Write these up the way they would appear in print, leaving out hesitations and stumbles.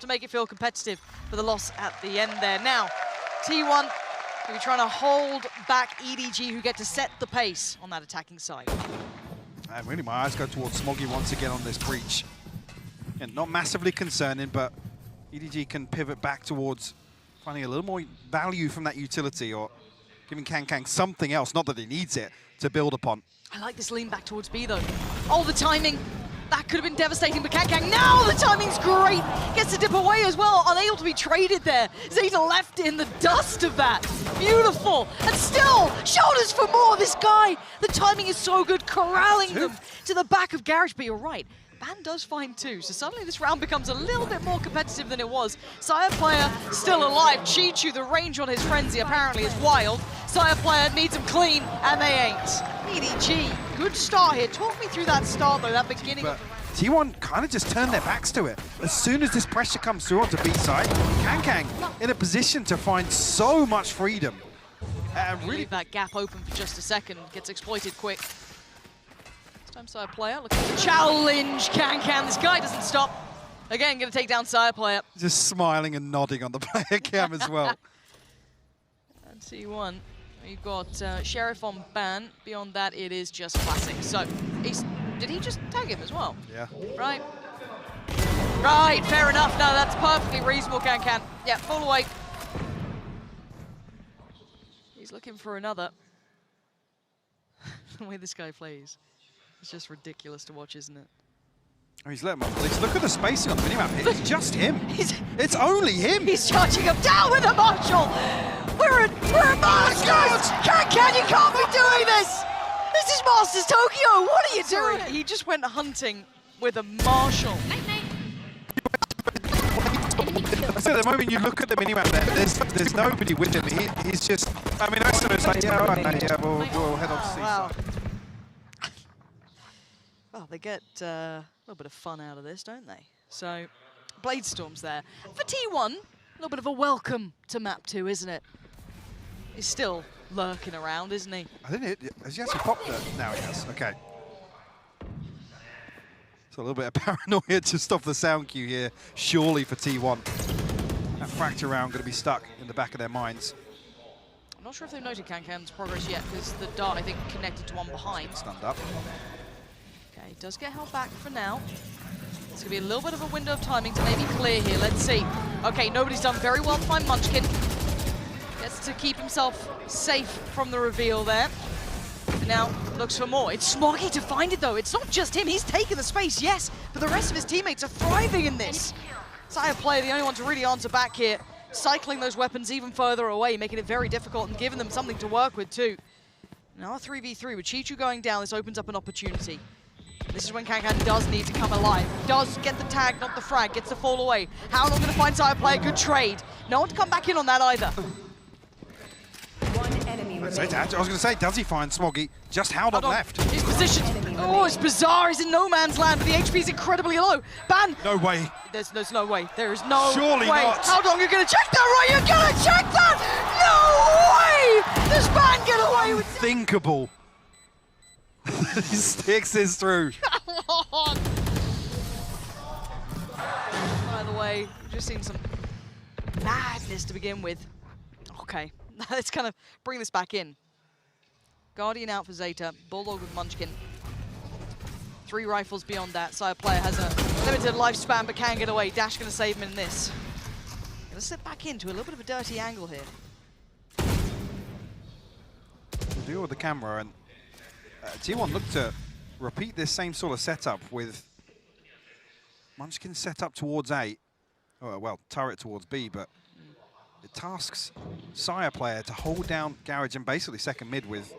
make it feel competitive for the loss at the end there. Now, T1 will be trying to hold back EDG, who get to set the pace on that attacking side. And really, my eyes go towards Smoggy once again on this breach. And not massively concerning, but EDG can pivot back towards finding a little more value from that utility, or giving Kang something else, not that he needs it, to build upon. I like this lean back towards B, though. Oh, the timing. That could have been devastating, but Kang now the timing's great. Gets to dip away as well, unable to be traded there. Zeta left in the dust of that. Beautiful. And still, shoulders for more. This guy, the timing is so good, corralling them to the back of Garage, but you're right. Ban does find two, so suddenly this round becomes a little bit more competitive than it was. Sire player still alive. Chichu, the range on his frenzy apparently is wild. Sire player needs him clean, and they ain't. EDG, good start here. Talk me through that start though, that beginning of the round. T1 kind of just turned their backs to it. As soon as this pressure comes through onto B side, Kang in a position to find so much freedom. Really leave that gap open for just a second, gets exploited quick. Sire player looking to challenge Kang. This guy doesn't stop. Again, going to take down Sire player. Just smiling and nodding on the player cam as well. And T1, you've got Sheriff on ban. Beyond that, it is just classic. So, did he just tag him as well? Yeah. Right. Right, fair enough. No, that's perfectly reasonable, Kang. Yeah, fall away. He's looking for another. The way this guy plays. It's just ridiculous to watch, isn't it? Oh, he's letting him off. Look at the spacing on the minimap here. It's just him. It's only him. He's charging him down with a Marshall. We're a Masters. Kang, you can't be doing this. This is Masters Tokyo. What are you doing? He just went hunting with a Marshall. So the moment you look at the minimap there, there's nobody with him. He's just, I mean, I sort of like, yeah, all right, mate, yeah, we'll head on to C. Wow. Well, they get a little bit of fun out of this, don't they? So, Bladestorm's there. For T1, a little bit of a welcome to map 2, isn't it? He's still lurking around, isn't he? I think has he actually popped it? Now he has, okay. So a little bit of paranoia just off the sound cue here, surely for T1. That fracture round going to be stuck in the back of their minds. I'm not sure if they've noted Kang's progress yet, because the dart, I think, connected to one behind. Stunned up. Okay, does get held back for now. It's going to be a little bit of a window of timing to maybe clear here. Let's see. Okay, nobody's done very well to find Munchkin. Gets to keep himself safe from the reveal there. Now, looks for more. It's Smoggy to find it, though. It's not just him. He's taken the space, yes, but the rest of his teammates are thriving in this. Sire player, the only one to really answer back here. Cycling those weapons even further away, making it very difficult and giving them something to work with, too. Now a 3v3 with Chichu going down, this opens up an opportunity. This is when Kang does need to come alive. Does get the tag, not the frag, gets to fall away. How long going to find Sire player? Good trade. No one to come back in on that either. One enemy I was going to say, does he find Smoggy? Just held on left. He's positioned. Oh, it's bizarre. He's in no man's land, but the HP is incredibly low. Ban. No way. There's no way. There is no Surely way. not. How long are you going to check that, right? You're going to check that? No way! Does Ban get away with it? Unthinkable. He sticks this through. Come on! By the way, we've just seen some madness to begin with. Okay, let's kind of bring this back in. Guardian out for Zeta, Bulldog with Munchkin. 3 rifles beyond that. Sire player has a limited lifespan, but can get away. Dash gonna save him in this. Gonna slip back into a little bit of a dirty angle here. We'll deal with the camera, and T1 looked to repeat this same sort of setup with Munchkin set up towards A. Oh, well, turret towards B, but it tasks Sire player to hold down Garage and basically second mid with...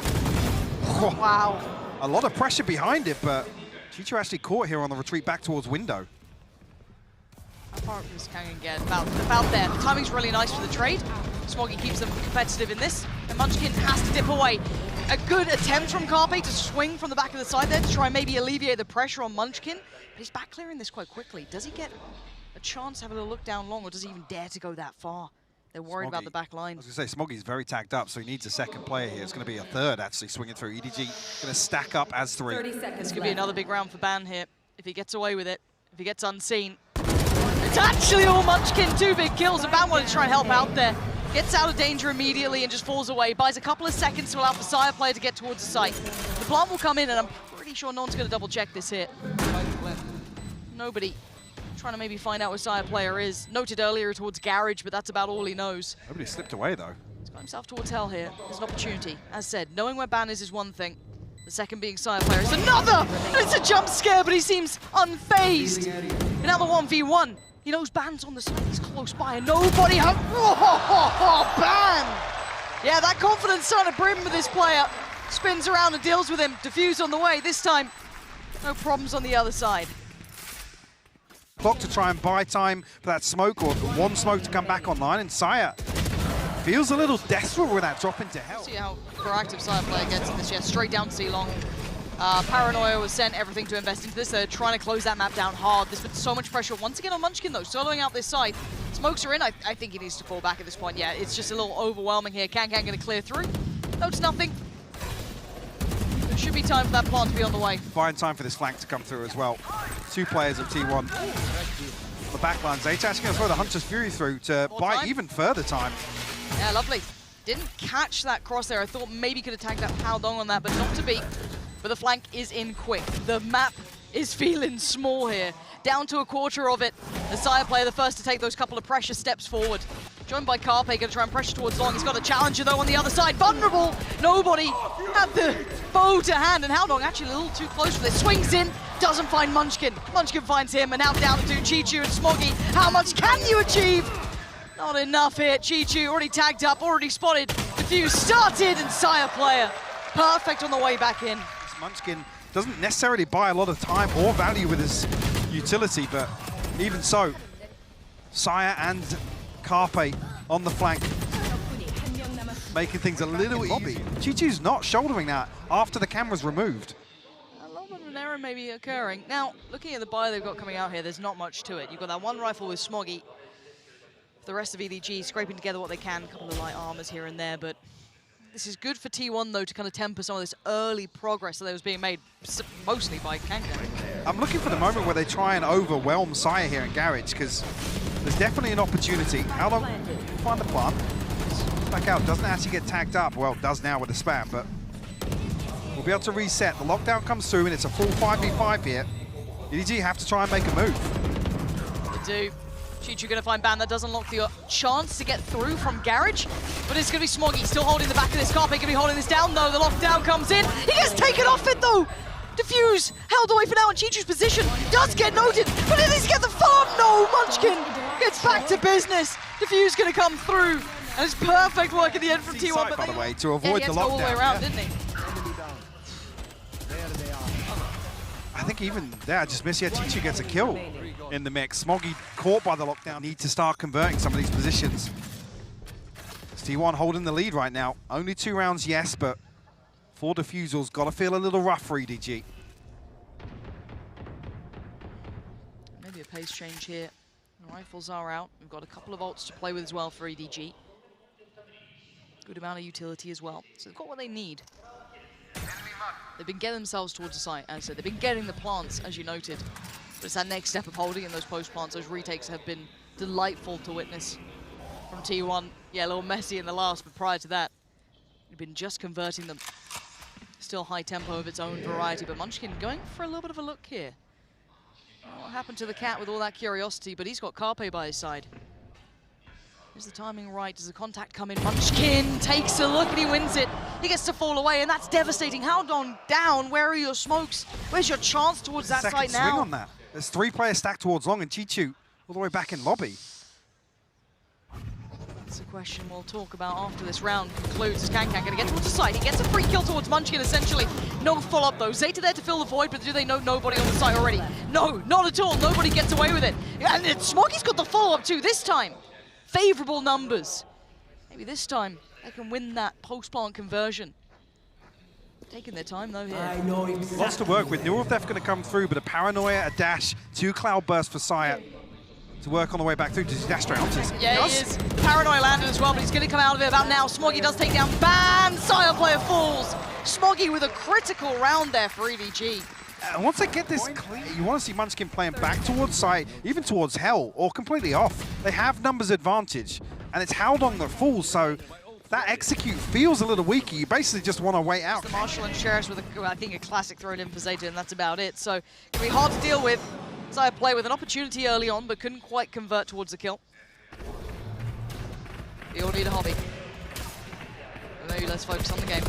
Oh, wow. A lot of pressure behind it, but Chichu actually caught here on the retreat back towards window. How far does Kangen get? About there. The timing's really nice for the trade. Smoggy keeps them competitive in this, and Munchkin has to dip away. A good attempt from Carpe to swing from the back of the side there to try and maybe alleviate the pressure on Munchkin, but he's back clearing this quite quickly. Does he get a chance to have a look down long, or does he even dare to go that far? They're worried about the back line. I was going to say, Smoggy's very tagged up, so he needs a second player here. It's going to be a third, actually, swinging through. EDG going to stack up as 3. 30 seconds This could be another big round for Ban here. If he gets away with it, if he gets unseen. It's actually all Munchkin. 2 big kills, and Ban wanted to try and help out there. Gets out of danger immediately and just falls away. Buys a couple of seconds to allow for Sire player to get towards the site. The plant will come in, and I'm pretty sure no one's going to double check this hit. Nobody. Trying to maybe find out where Sire player is. Noted earlier towards Garage, but that's about all he knows. Nobody slipped away, though. He's got himself towards Hell here. There's an opportunity. As said, knowing where Ban is one thing. The second being Sire player is another! And it's a jump scare, but he seems unfazed. Another 1v1. He knows Ban's on the side, he's close by, and nobody has... Oh, Ban! Yeah, that confidence starting to brim with this player. Spins around and deals with him. Diffuse on the way. This time, no problems on the other side. Clock to try and buy time for that smoke, or one smoke to come back online, and Sire feels a little desperate with that drop into hell. See how proactive Sire player gets in this. Yeah, straight down to C-Long. Paranoia was sent, everything to invest into this. They're trying to close that map down hard. There's been so much pressure once again on Munchkin, though, soloing out this side. Smokes are in. I think he needs to fall back at this point. Yeah, it's just a little overwhelming here. Can going to clear through. Notes nothing. There should be time for that plant to be on the way. Buying time for this flank to come through as well. 2 players of T1. The backline, Zayt actually going to throw the Hunter's Fury through to buy time. Even further time. Yeah, lovely. Didn't catch that cross there. I thought maybe could have tagged that Haldong on that, but not to be. But the flank is in quick. The map is feeling small here. Down to a quarter of it. The Sire player, the first to take those couple of pressure steps forward. Joined by Carpe, going to try and pressure towards Long. He's got a challenger, though, on the other side. Vulnerable. Nobody had the bow to hand. And Haldong actually a little too close for this. Swings in, doesn't find Munchkin. Munchkin finds him, and now down to Chichu and Smoggy. How much can you achieve? Not enough here. Chichu already tagged up, already spotted. Diffuse started, and Sire player perfect on the way back in. Munchkin doesn't necessarily buy a lot of time or value with his utility, but even so, Sire and Carpe on the flank, making things a little easier. Chichu's not shouldering that after the camera's removed. A little bit of an error may be occurring. Now, looking at the buy they've got coming out here, there's not much to it. You've got that one rifle with Smoggy. The rest of EDG scraping together what they can, a couple of light armors here and there, but this is good for T1, though, to kind of temper some of this early progress that was being made, mostly by Kangan. I'm looking for the moment where they try and overwhelm Sire here in Garage, because there's definitely an opportunity. How long? Find the plant. Back out. Doesn't actually get tagged up. Well, it does now with the spam, but we'll be able to reset. The lockdown comes through, and it's a full 5v5 here. EDG have to try and make a move. They do. Chichu going to find Ban. That does unlock the chance to get through from Garage, but it's going to be Smoggy still holding the back of this. Carpe going to be holding this down, though. The lockdown comes in. He gets taken off it, though. Diffuse held away for now, and Chichu's position does get noted, but did he get the farm? No, Munchkin gets back to business. Diffuse going to come through, and it's perfect work at the end from T1. But by the way, to avoid the lockdown. All the way around, didn't he? I think even there, I just missed. Yeah, Chichu gets a kill in the mix. Smoggy caught by the lockdown. Need to start converting some of these positions. T1 holding the lead right now. Only 2 rounds, yes, but 4 defusals. Got to feel a little rough for EDG. Maybe a pace change here. The rifles are out. We've got a couple of ults to play with as well for EDG. Good amount of utility as well. So they've got what they need. They've been getting themselves towards the site, as I said. They've been getting the plants, as you noted. But it's that next step of holding in those post plants. Those retakes have been delightful to witness from T1. Yeah, a little messy in the last, but prior to that, they've been just converting them. Still high tempo of its own variety, but Munchkin going for a little bit of a look here. What happened to the cat with all that curiosity, but he's got Carpe by his side. Is the timing right? Does the contact come in? Munchkin takes a look and he wins it. He gets to fall away, and that's devastating. Haldong down. Where are your smokes? Where's your chance towards that side now? Swing on that. There's 3 players stacked towards Long, and Chichu all the way back in lobby. That's a question we'll talk about after this round concludes. Is Kankan going to get towards the side? He gets a free kill towards Munchkin, essentially. No follow-up, though. Zeta there to fill the void, but do they know nobody on the side already? No, not at all. Nobody gets away with it. And Smoggy's got the follow-up, too, this time. Favorable numbers. Maybe this time they can win that post-plant conversion. Taking their time, though, here. Lots to work with. Neural Theft going to come through, but a Paranoia, a dash, 2 Cloud Bursts for Sire to work on the way back through. Does he dash straight onto this? Yeah, he is. Paranoia landed as well, but he's going to come out of it about now. Smoggy does take down Ban. Sire player falls. Smoggy with a critical round there for EDG. And once they get this clear, you want to see Munchkin playing back towards site, even towards Hell, or completely off. They have numbers advantage, and it's Haldong that falls, so that execute feels a little weaker. You basically just want to wait out. The Marshall and Sheriff with, I think, a classic thrown in for Zeta, and that's about it. So, it'll be hard to deal with. Zaya play with an opportunity early on, but couldn't quite convert towards the kill. You all need a hobby. Maybe let's focus on the game.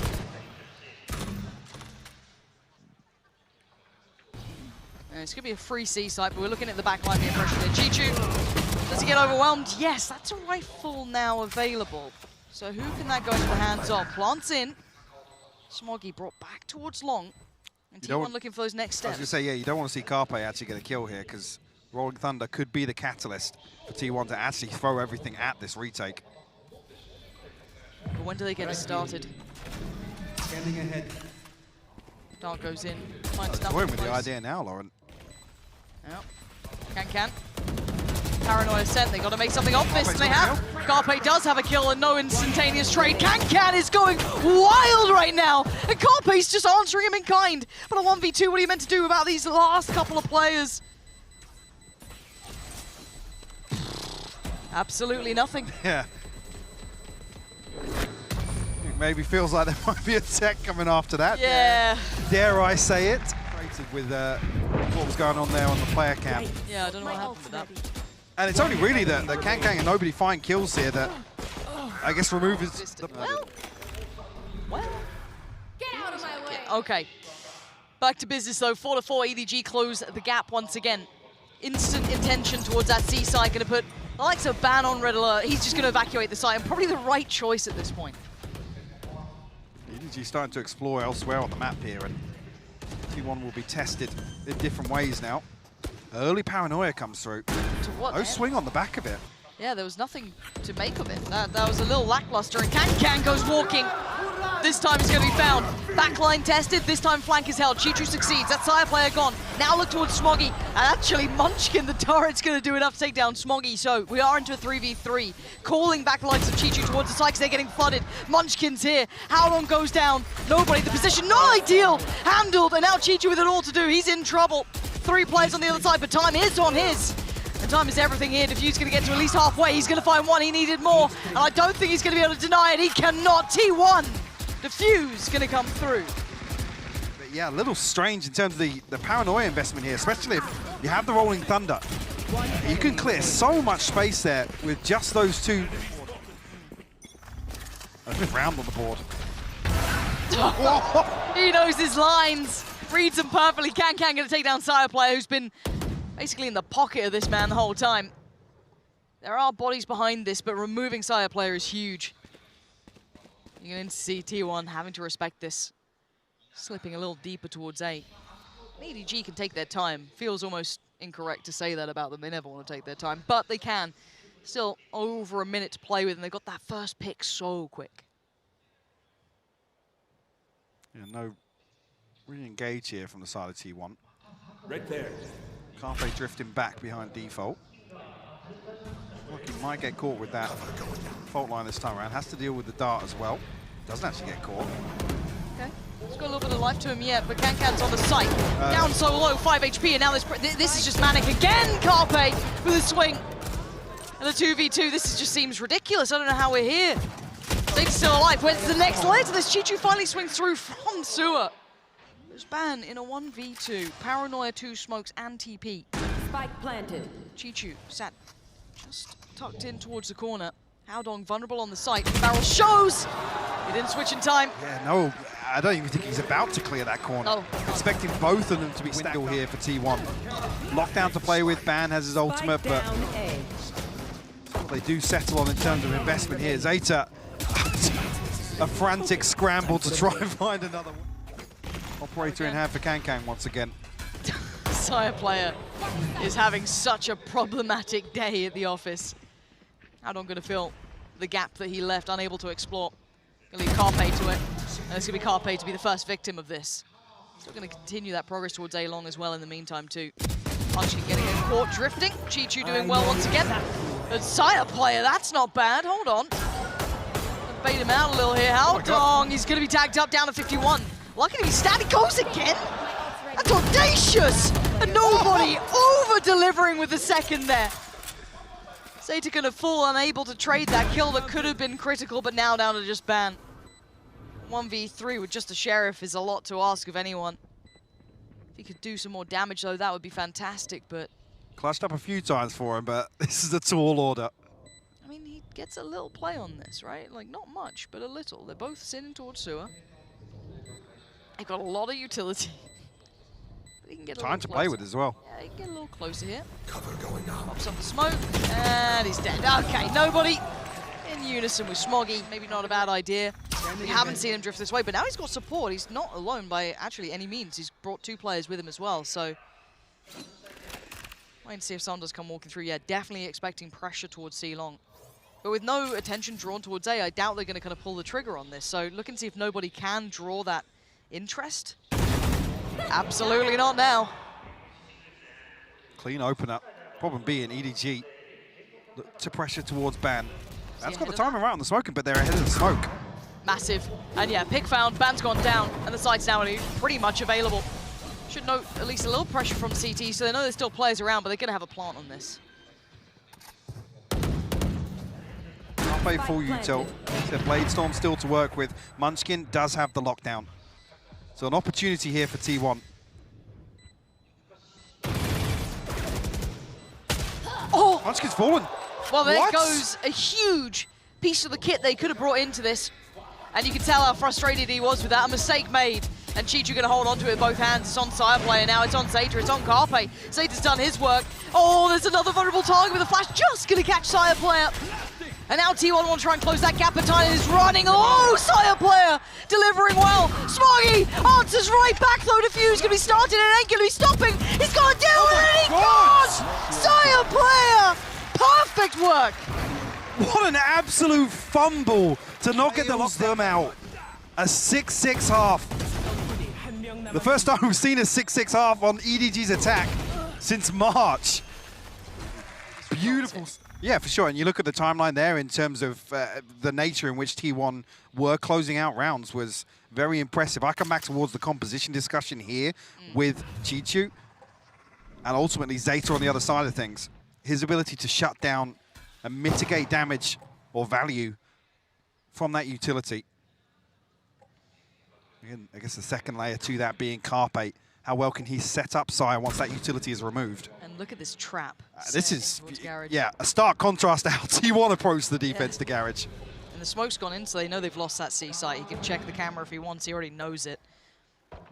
And it's going to be a free C site, but we're looking at the back line being pressured in. Chichu, does he get overwhelmed? Yes, that's a rifle now available. So who can that go into the hands of? Plants in. Smoggy brought back towards long. And T1 looking for those next steps. I was going to say, yeah, you don't want to see Carpe actually get a kill here, because Rolling Thunder could be the catalyst for T1 to actually throw everything at this retake. But when do they get it started? Standing ahead. Dart goes in, finds nothing. Going with the idea now, Lauren. Yep. Can. Paranoia sent, they got to make something of this, and they have. Carpe does have a kill and no instantaneous trade. Can is going wild right now, and Carpe's just answering him in kind. But a 1v2, what are you meant to do about these last couple of players? Absolutely nothing. Yeah. Maybe feels like there might be a tech coming after that. Yeah. Dare I say it? With what was going on there on the player cam. Yeah, I don't know what happened with that. And it's only really that Kang and nobody find kills here that I guess removes the... Well. Get out of my way. Okay. Back to business though. 4-4, EDG close the gap once again. Instant intention towards that C site. Going to put the likes of Ban on red alert. He's just going to evacuate the site, and probably the right choice at this point. EDG starting to explore elsewhere on the map here, and T1 will be tested in different ways now. Early Paranoia comes through. To what No end? swing on the back of it. Yeah, there was nothing to make of it. That was a little lackluster, and Can goes walking. This time he's going to be found. Backline tested, this time flank is held. Chichu succeeds, that side player gone. Now look towards Smoggy, and actually Munchkin, the turret's going to do enough to take down Smoggy, so we are into a 3v3. Calling back the likes of Chichu towards the side because they're getting flooded. Munchkin's here, Howlong goes down. Nobody, the position, not ideal. Handled, and now Chichu with it all to do. He's in trouble. 3 players on the other side, but time is on his. And time is everything here. Diffuse going to get to at least halfway. He's going to find one. He needed more. And I don't think he's going to be able to deny it. He cannot. T1. Diffuse going to come through. But yeah, a little strange in terms of the Paranoia investment here, especially if you have the Rolling Thunder. You can clear so much space there with just those two. A good round on the board. He knows his lines. Reads them perfectly. Can going to take down Sire player, who's been basically in the pocket of this man the whole time. There are bodies behind this, but removing Sire player is huge. You're going to see T1 having to respect this. Slipping a little deeper towards A. EDG can take their time. Feels almost incorrect to say that about them. They never want to take their time, but they can. Still over a minute to play with, and they got that first pick so quick. Yeah, no re-engage here from the side of T1. Right there. Carpe drifting back behind default. Look, he might get caught with that fault line this time around. Has to deal with the dart as well. Doesn't actually get caught. Okay, he's got a little bit of life to him yet, but Can's on the site. Down so low, 5 HP, and now this is just manic again. Carpe with a swing. And the 2v2, this just seems ridiculous. I don't know how we're here. Zate's still alive. Where's the next layer to this? Chichu finally swings through from sewer. There's Ban in a 1v2. Paranoia, 2 smokes, and TP. Spike planted. Chichu sat just tucked in towards the corner. Howdong vulnerable on the site. Barrel shows! He didn't switch in time. Yeah, no, I don't even think he's about to clear that corner. Oh. Expecting both of them to be still here for T1. Lockdown to play with, Ban has his ultimate, but they do settle on in terms of investment here. Zeta, a frantic scramble to try and find another one. Operator in hand for Can once again. Sire player is having such a problematic day at the office. Howdong going to fill the gap that he left, unable to explore. Going to leave Carpe to it, and it's going to be Carpe to be the first victim of this. Still going to continue that progress towards A-Long as well in the meantime too. Munchkin getting it caught, drifting. Chichu doing well once again. But Sire player, that's not bad. Hold on. Bait him out a little here. Howdong, he's going to be tagged up down to 51. Lucky to be static, goes again. That's audacious! And nobody over-delivering with the second there. Zeta gonna fall unable to trade that kill that could have been critical, but now down to just ban. 1v3 with just a Sheriff is a lot to ask of anyone. If he could do some more damage though, that would be fantastic, but... Clutched up a few times for him, but this is a tall order. I mean, he gets a little play on this, right? Like, not much, but a little. They're both sitting towards sewer. They've got a lot of utility. But he can get a Time to little play closer. with as well. Yeah, he can get a little closer here. Cover going on. Pops up the smoke, and he's dead. Okay, nobody in unison with Smoggy. Maybe not a bad idea. We haven't seen him drift this way, but now he's got support. He's not alone by actually any means. He's brought 2 players with him as well, so... Waiting to see if someone does come walking through. Yeah, definitely expecting pressure towards C-Long. But with no attention drawn towards A, I doubt they're going to kind of pull the trigger on this. So look and see if nobody can draw that interest. Absolutely not now. Clean opener. Problem being EDG look to pressure towards Ban. That's got the ahead of timing right on the smoking, but they're ahead of the smoke. Massive. And yeah, pick found, Ban's gone down, and the site's now pretty much available. Should note at least a little pressure from CT, so they know there's still players around, but they're going to have a plant on this. Can't play full util. So Blade Storm still to work with. Munchkin does have the lockdown. So an opportunity here for T1. Oh! Munchkin's fallen. Well, there What? goes a huge piece of the kit they could have brought into this. And you can tell how frustrated he was with that. A mistake made. And Chichu going to hold on to it with both hands. It's on Sire Player now. It's on Zeta. It's on Carpe. Zeta's done his work. Oh, there's another vulnerable target with a flash. Just going to catch Sire Player. And now T1 want to try and close that gap, but Tynan is running. Oh, Sire Player delivering well. Smoggy answers right back, though. Defuse going to be started and ain't going to be stopping. He's got to do it, and he can't! Sire Player! Perfect work! What an absolute fumble to not get the them out. A 6-6 half. The first time we've seen a 6-6 half on EDG's attack since March. Beautiful. Yeah, for sure. And you look at the timeline there in terms of the nature in which T1 were closing out rounds was very impressive. I come back towards the composition discussion here with Chichu and ultimately Zeta on the other side of things. His ability to shut down and mitigate damage or value from that utility. Again, I guess the second layer to that being Carpe. How well can he set up Sire once that utility is removed? And look at this trap. This is, Garage. yeah, a stark contrast to how T1 approach the defense to Garage. And the smoke's gone in, so they know they've lost that C site. He can check the camera if he wants. He already knows it.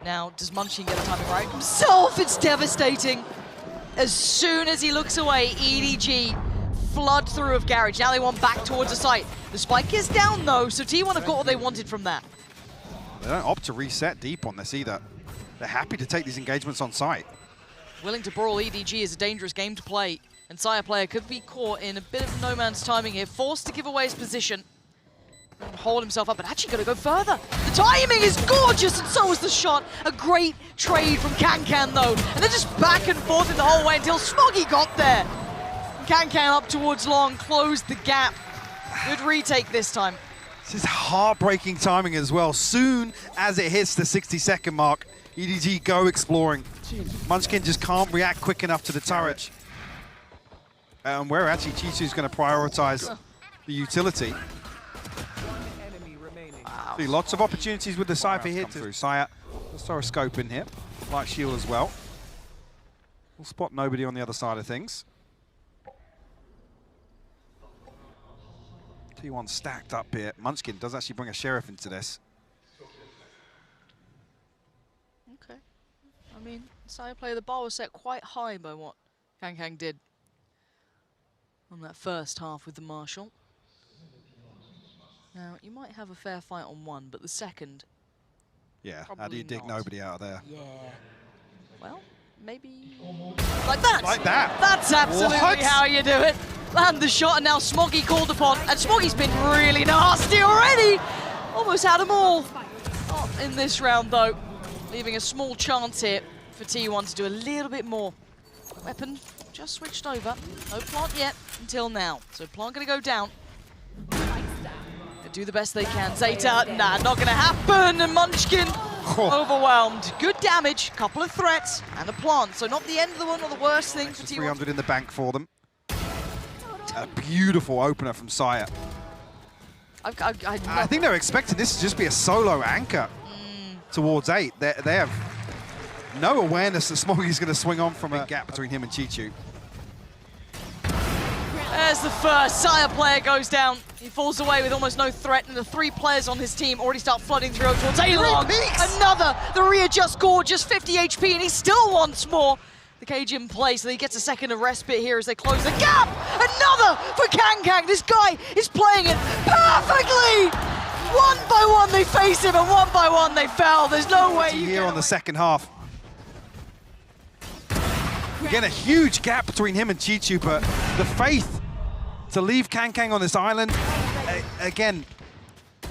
Now, does Munchkin get the timing right himself? It's devastating. As soon as he looks away, EDG flood through of Garage. Now they want back towards the site. The spike is down, though, so T1 have got what they wanted from that. They don't opt to reset deep on this either. They're happy to take these engagements on site. Willing to brawl EDG is a dangerous game to play, and Sire Player could be caught in a bit of no man's timing here, forced to give away his position. And hold himself up, but actually got to go further. The timing is gorgeous, and so is the shot. A great trade from Kankan, though. And they're just back and forth in the whole way until Smoggy got there. Kankan up towards Long, closed the gap. Good retake this time. This is heartbreaking timing as well. Soon as it hits the 60-second mark, EDG go exploring. Munchkin just can't react quick enough to the turret. And where actually Chichu's going to prioritize the utility. Wow. See lots of opportunities with the Cypher here through. Sire, let's throw a scope in here. Light shield as well. We'll spot nobody on the other side of things. T1 stacked up here. Munchkin does actually bring a Sheriff into this. Okay. I mean, Sire Player, the bar was set quite high by what Kankan did on that first half with the Marshal. Now, you might have a fair fight on one, but the second... Yeah, how do Probably you dig not. nobody out of there? Yeah. Well, maybe... Like that! Like that? That's absolutely What? how you do it. Land the shot, and now Smoggy called upon. And Smoggy's been really nasty already! Almost had them all. Not in this round, though. Leaving a small chance here for T1 to do a little bit more. Weapon just switched over. No plant yet until now. So plant gonna go down. They do the best they can. Zeta, nah, not gonna happen. And Munchkin Overwhelmed. Good damage, couple of threats, and a plant. So not the end of the one or the worst thing for T1. 300 in the bank for them. A beautiful opener from Sire. I think they're expecting this to just be a solo anchor towards 8. They have no awareness that Smoggy's going to swing on from a gap between him and Chichu. There's the first. Sire player goes down. He falls away with almost no threat, and the 3 players on his team already start flooding through towards A-Long. Another. The readjust gorgeous 50 HP, and he still wants more. The cage in place, so he gets a second of respite here as they close the gap. Another for Kang. This guy is playing it perfectly. One by one they face him, and one by one they fell. There's no way you here on the second half. Again, a huge gap between him and Chichu, but the faith to leave Kang on this island, again,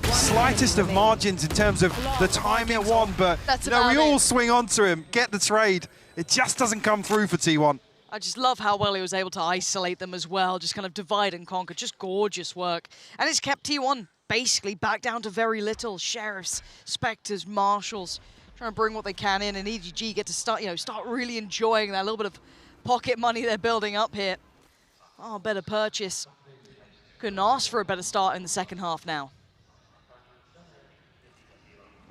slightest of margins in terms of the time it won, but you know, we all swing onto him, get the trade. It just doesn't come through for T1. I just love how well he was able to isolate them as well, just kind of divide and conquer, just gorgeous work. And it's kept T1 basically back down to very little. Sheriffs, Spectres, Marshals, trying to bring what they can in, and EDG get to start really enjoying that little bit of pocket money they're building up here. Oh, better purchase. Couldn't ask for a better start in the second half now.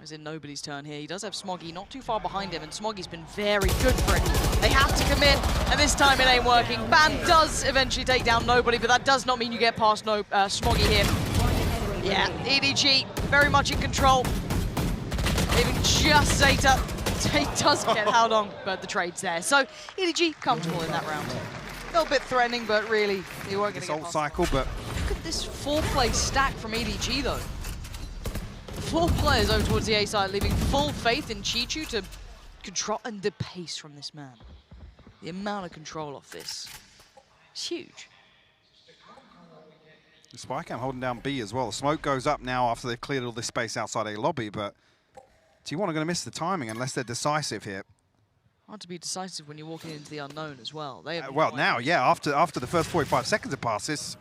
As in nobody's turn here. He does have Smoggy not too far behind him, and Smoggy's been very good for it. They have to commit, and this time it ain't working. Ban does eventually take down nobody, but that does not mean you get past Smoggy here. Yeah, EDG very much in control. Even just Zeta. He does get how long, but the trade's there. So EDG comfortable in that round. A little bit threatening, but really, he won't get This it. ult cycle, but Look at this 4-play stack from EDG though. 4 players over towards the A side, leaving full faith in Chichu to control, and the pace from this man. The amount of control off this is huge. the Spycam holding down B as well. The smoke goes up now after they've cleared all this space outside A lobby, but T1 are going to miss the timing unless they're decisive here. Hard to be decisive when you're walking into the unknown as well. They have Well, now, yeah, after the first 45 seconds have passed, this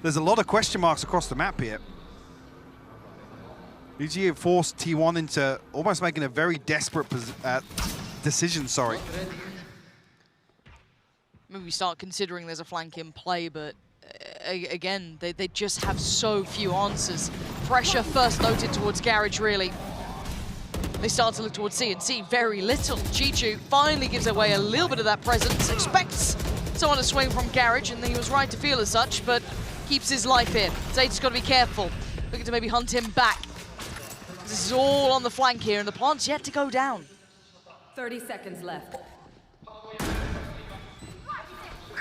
there's a lot of question marks across the map here. EG have forced T1 into almost making a very desperate decision, sorry. Maybe we start considering there's a flank in play, but again, they just have so few answers. Pressure first noted towards Garage, really. They start to look towards C, and C very little. Chichu finally gives away a little bit of that presence, expects someone to swing from Garage, and he was right to feel as such, but keeps his life in. Zeta's got to be careful, looking to maybe hunt him back. This is all on the flank here, and the plant's yet to go down. 30 seconds left.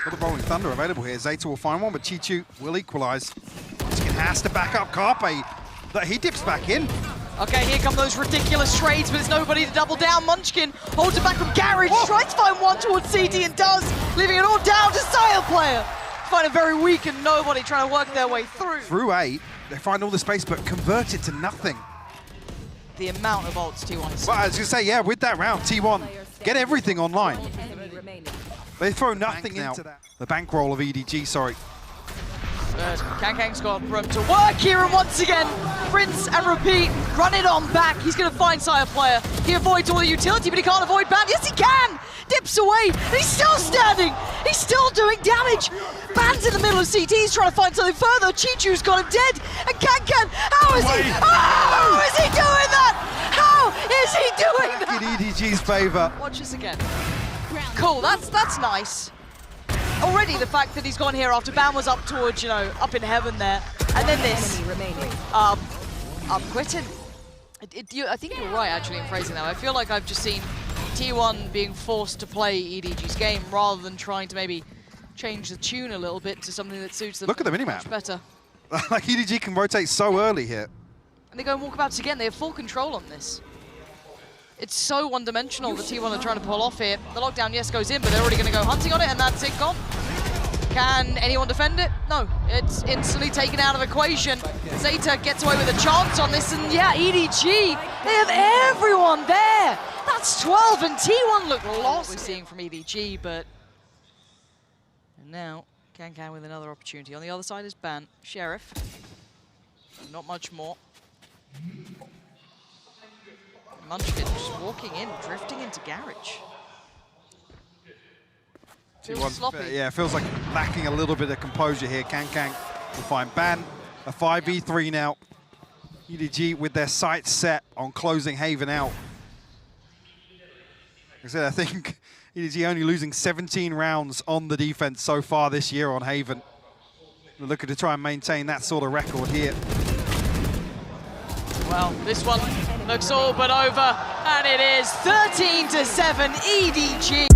Got the Rolling Thunder available here. Zeta will find one, but Chichu will equalize. Munchkin has to back up Carpe, but he dips back in. Okay, here come those ridiculous trades, but there's nobody to double down. Munchkin holds it back from Garage, tries to find one towards CT and does, leaving it all down to Sire player. Find it very weak and nobody trying to work their way through. Through 8, they find all the space, but convert it to nothing. The amount of ults T1 is. But I was going to say, yeah, with that round, T1 get everything online. Enemy remaining. They throw nothing into that. The bankroll of EDG, sorry. But Kang's got room to work here, and once again, rinse and repeat, run it on back. He's going to find Sire player. He avoids all the utility, but he can't avoid Ban. Yes, he can! Dips away, and he's still standing! He's still doing damage! Ban's in the middle of CT, he's trying to find something further. Chichu's got him dead, and Kang, how is he? How is he doing that? How is he doing that? Back in EDG's favor. Watch this again. Cool, that's nice. Already the fact that he's gone here after Ban was up towards, up in heaven there. And then this. Enemy remaining. I'm quitting. I think you're right, actually, in phrasing that. I feel like I've just seen T1 being forced to play EDG's game rather than trying to maybe change the tune a little bit to something that suits them. Look at the minimap. Much better. Like EDG can rotate so early here. And they go and walkabouts again. They have full control on this. It's so one-dimensional that T1 are trying to pull off here. The lockdown, yes, goes in, but they're already going to go hunting on it, and that's it gone. Can anyone defend it? No, it's instantly taken out of equation. Zeta gets away with a chance on this, and yeah, EDG, they have everyone there. That's 12, and T1 look lost. We're seeing from EDG, but and now Can with another opportunity. On the other side is Ban, Sheriff. Not much more. Munchkin just walking in, drifting into garage. Feels sloppy. Yeah, feels like lacking a little bit of composure here. Kang will find Ban. A 5v3 now. EDG with their sights set on closing Haven out. Like I said, I think EDG only losing 17 rounds on the defense so far this year on Haven. We're looking to try and maintain that sort of record here. Well, this one looks all but over, and it is 13-7 EDG.